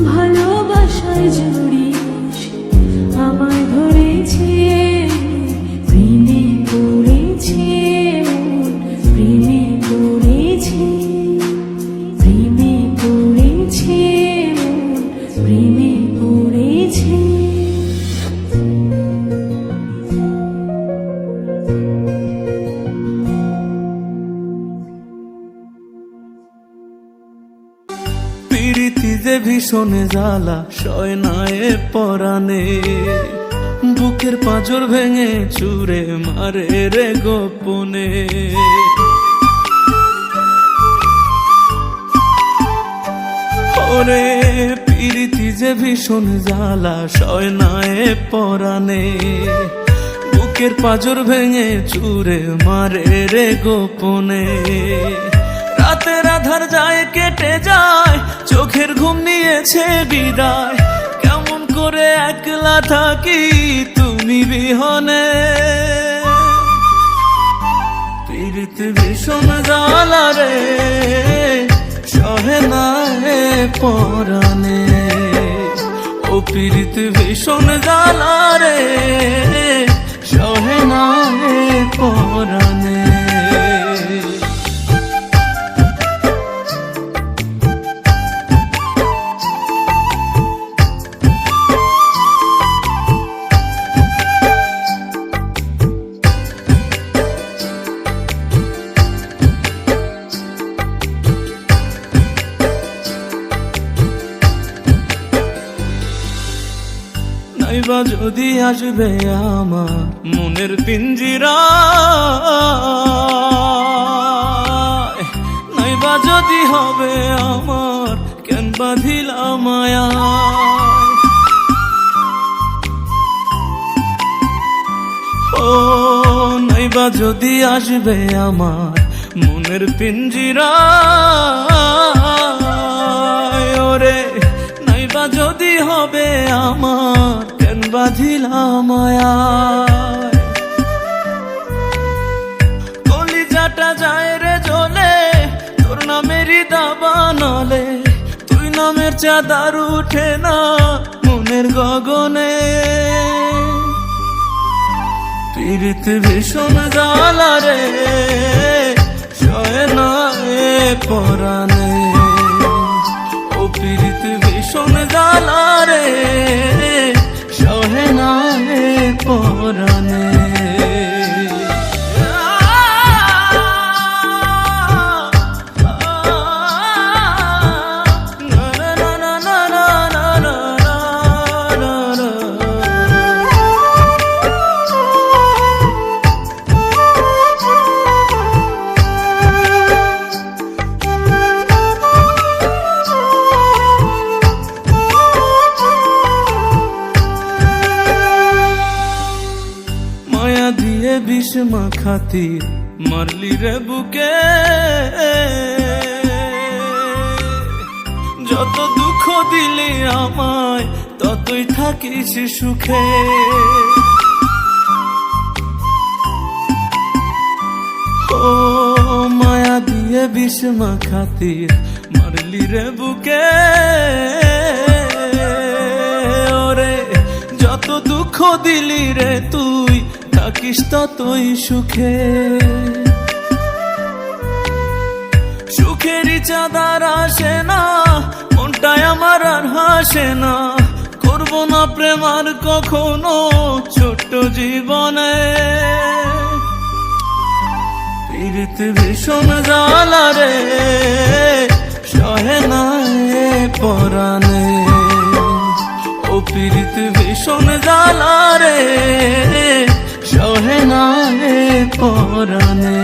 ভালোবাসায় জড়িয়ে আমায় ধরেছে, প্রেমে পড়েছে মন, প্রেমে পড়েছে, প্রেমে পড়েছে মন, প্রেমে পড়েছে। প্রীতি যে ভীষণ জ্বালা সয় না এ পরাণে, বুকের পাঁজর ভেঙে চুরে মারে রে গোপনে। ওরে প্রীতি যে ভীষণ জ্বালা সয় না এ পরাণে, বুকের পাঁজর ভেঙে চুরে মারে রে গোপনে। রাতের আধার যায় কেটে যায়, চোখের ঘুম নিয়েছে বিদায়, কেমন করে একলা থাকি তুমি বিহনে। প্রীতি ভীষণ জ্বালা রে সহে না এ পরাণে, ও প্রীতি ভীষণ জ্বালা রে সহে না এ পরাণে। নাইবা যদি আসবে আমার মনের পিঞ্জিরায়, নাইবা যদি হবে আমার কেন বাঁধিলা মায়া। ও নাইবা যদি আসবে আমার মনের পিঞ্জিরায়, ওরে নাইবা যদি হবে আমার কেন বাঁধিলা মায়া। কলিজাটা যায় রে জ্বলে তোর নামেরই দাবা নলে, তুই নামের চাঁদার উঠে না মনের গগনে। প্রীতি ভীষণ জ্বালা রে সয় না এ পরাণে, ও প্রীতি ভীষণ জ্বালা রে সহে না এ পরাণে। দিয়ে বিষ মাখাতি মারলি রে বুকে, যত দুঃখ দিলি আমায় ততই থাকিস সুখে। ও মায়া দিয়ে বিষ মাখাতি মারলি রে বুকে, ওরে যত দুঃখ দিলি রে তুই থাকিস ততই সুখে। সুখেরই চাঁদার আসে না মনটায় আমার আর হাসে না, করবো না প্রেম আর কখনো ছোট্ট জীবনে। প্রীতি ভীষণ জ্বালা রে সহে না এ পরাণে, ও প্রীতি ভীষণ জ্বালা রে সহে না এ পরাণে।